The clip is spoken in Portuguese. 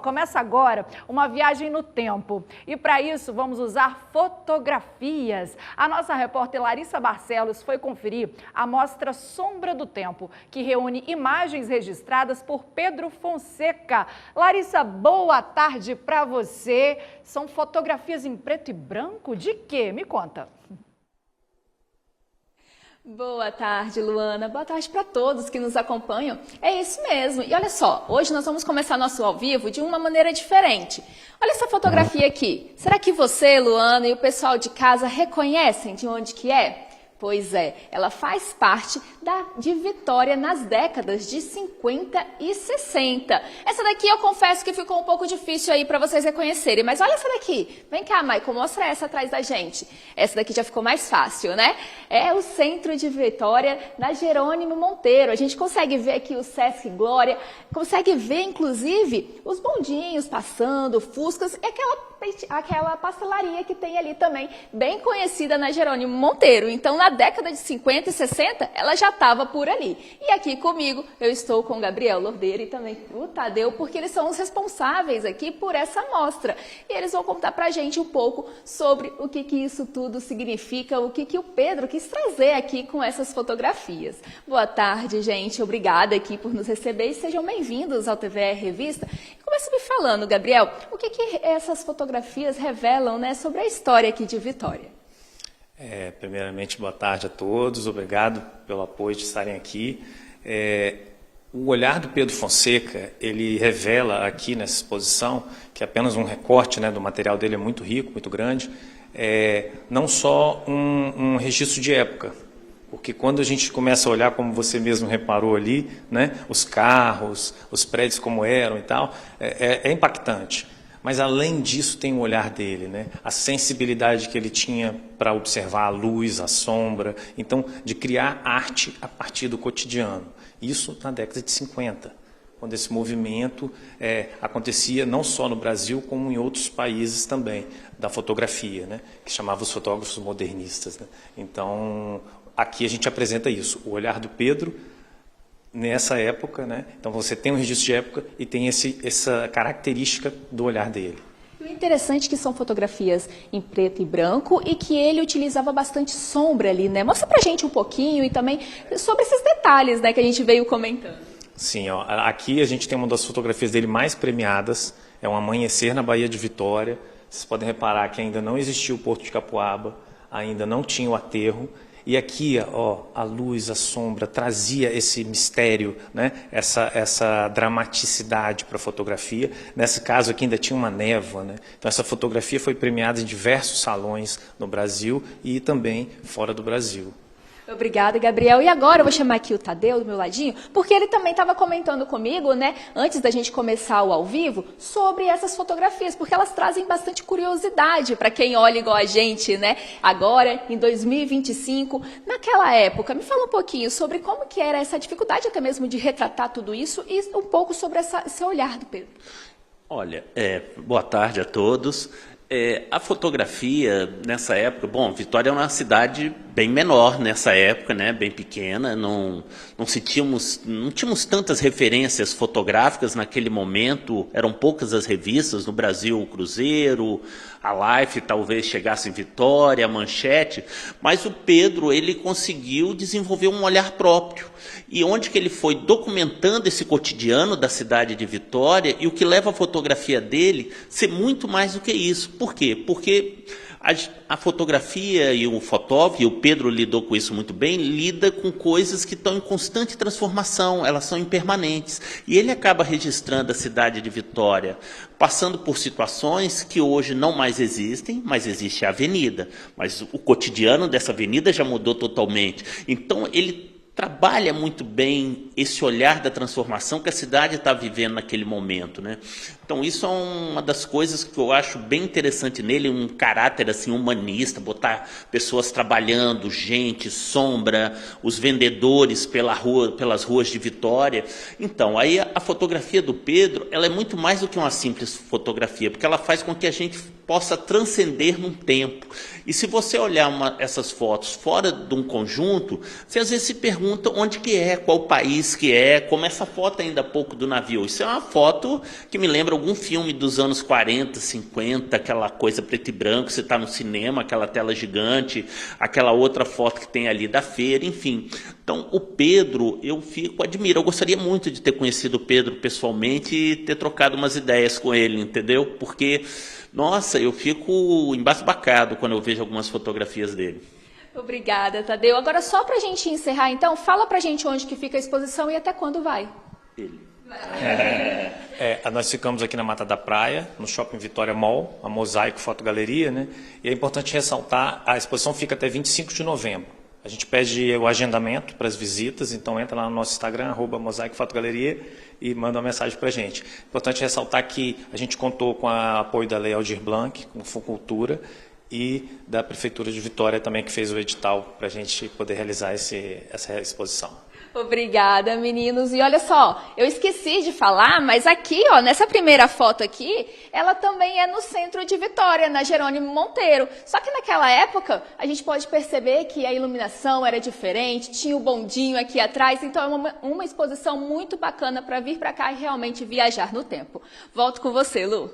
começa agora uma viagem no tempo. E para isso vamos usar fotografias. A nossa repórter Larissa Barcelos foi conferir a mostra Sombra do Tempo, que reúne imagens registradas por Pedro Fonseca. Larissa, boa tarde para você. São fotografias em preto e branco? De quê? Me conta. Boa tarde, Luana. Boa tarde para todos que nos acompanham. É isso mesmo. E olha só, hoje nós vamos começar nosso ao vivo de uma maneira diferente. Olha essa fotografia aqui. Será que você, Luana, e o pessoal de casa reconhecem de onde que é? Pois é, ela faz parte de Vitória nas décadas de 50 e 60. Essa daqui eu confesso que ficou um pouco difícil aí para vocês reconhecerem, mas olha essa daqui. Vem cá, Maicon, mostra essa atrás da gente. Essa daqui já ficou mais fácil, né? É o centro de Vitória da Jerônimo Monteiro. A gente consegue ver aqui o Sesc Glória, consegue ver inclusive os bondinhos passando, fuscas e aquela pastelaria que tem ali também, bem conhecida na Jerônimo Monteiro. Então, na década de 50 e 60, ela já estava por ali. E aqui comigo, eu estou com o Gabriel Lordeiro e também o Tadeu, porque eles são os responsáveis aqui por essa mostra. E eles vão contar pra gente um pouco sobre o que isso tudo significa, o que o Pedro quis trazer aqui com essas fotografias. Boa tarde, gente. Obrigada aqui por nos receber e sejam bem-vindos ao TVR Revista. Começa me falando, Gabriel, o que essas fotografias revelam, né, sobre a história aqui de Vitória? Primeiramente, boa tarde a todos, obrigado pelo apoio de estarem aqui. O olhar do Pedro Fonseca, ele revela aqui nessa exposição, que é apenas um recorte, né, do material dele, é muito rico, muito grande, não só um registro de época, porque quando a gente começa a olhar, como você mesmo reparou ali, né, os carros, os prédios como eram e tal, é impactante. Mas, além disso, tem o olhar dele, né? A sensibilidade que ele tinha para observar a luz, a sombra. Então, de criar arte a partir do cotidiano. Isso na década de 50, quando esse movimento acontecia não só no Brasil, como em outros países também, da fotografia, né? Que chamava os fotógrafos modernistas, né? Então, aqui a gente apresenta isso, o olhar do Pedro nessa época, né? Então você tem um registro de época e tem essa característica do olhar dele. O interessante é que são fotografias em preto e branco e que ele utilizava bastante sombra ali, né? Mostra pra gente um pouquinho e também sobre esses detalhes, né, que a gente veio comentando. Sim, ó, aqui a gente tem uma das fotografias dele mais premiadas, é um amanhecer na Baía de Vitória. Vocês podem reparar que ainda não existia o Porto de Capuaba, ainda não tinha o aterro. E aqui, ó, a luz, a sombra, trazia esse mistério, né? essa dramaticidade para a fotografia. Nesse caso aqui ainda tinha uma névoa, né? Então essa fotografia foi premiada em diversos salões no Brasil e também fora do Brasil. Obrigada, Gabriel. E agora eu vou chamar aqui o Tadeu do meu ladinho, porque ele também estava comentando comigo, né, antes da gente começar o ao vivo, sobre essas fotografias, porque elas trazem bastante curiosidade para quem olha igual a gente, né, agora, em 2025, naquela época. Me fala um pouquinho sobre como que era essa dificuldade até mesmo de retratar tudo isso e um pouco sobre esse olhar do Pedro. Olha, boa tarde a todos. A fotografia nessa época, bom, Vitória é uma cidade bem menor nessa época, né, bem pequena, não tínhamos tantas referências fotográficas naquele momento, eram poucas as revistas, no Brasil o Cruzeiro, a Life talvez chegasse em Vitória, a Manchete, mas o Pedro, ele conseguiu desenvolver um olhar próprio, e onde que ele foi documentando esse cotidiano da cidade de Vitória, e o que leva a fotografia dele a ser muito mais do que isso. Por quê? Porque a fotografia e o fotógrafo, e o Pedro lidou com isso muito bem, lida com coisas que estão em constante transformação, elas são impermanentes. E ele acaba registrando a cidade de Vitória, passando por situações que hoje não mais existem, mas existe a avenida. Mas o cotidiano dessa avenida já mudou totalmente. Então, ele trabalha muito bem esse olhar da transformação que a cidade está vivendo naquele momento, né? Então isso é uma das coisas que eu acho bem interessante nele, um caráter assim humanista, botar pessoas trabalhando, gente, sombra, os vendedores pelas ruas de Vitória. Então, aí a fotografia do Pedro, ela é muito mais do que uma simples fotografia, porque ela faz com que a gente possa transcender num tempo. E se você olhar essas fotos fora de um conjunto, você às vezes se pergunta onde que é, qual país que é, como essa foto ainda há pouco do navio. Isso é uma foto que me lembra algum filme dos anos 40, 50, aquela coisa preto e branco, você está no cinema, aquela tela gigante, aquela outra foto que tem ali da feira, enfim. Então, o Pedro, eu admiro, eu gostaria muito de ter conhecido o Pedro pessoalmente e ter trocado umas ideias com ele, entendeu? Porque, nossa, eu fico embasbacado quando eu vejo algumas fotografias dele. Obrigada, Tadeu. Agora, só para a gente encerrar, então, fala para a gente onde que fica a exposição e até quando vai. Ele. Nós ficamos aqui na Mata da Praia, no Shopping Vitória Mall, a Mosaico Fotogaleria, né? E é importante ressaltar, a exposição fica até 25 de novembro. A gente pede o agendamento para as visitas, então entra lá no nosso Instagram, @Mosaico Fotogaleria, e manda uma mensagem para a gente. Importante ressaltar que a gente contou com o apoio da Lei Aldir Blanc, com Fucultura, e da Prefeitura de Vitória também, que fez o edital para a gente poder realizar essa exposição. Obrigada, meninos. E olha só, eu esqueci de falar, mas aqui, ó, nessa primeira foto aqui, ela também é no centro de Vitória, na Jerônimo Monteiro. Só que naquela época, a gente pode perceber que a iluminação era diferente, tinha o bondinho aqui atrás, então é uma exposição muito bacana para vir para cá e realmente viajar no tempo. Volto com você, Lu.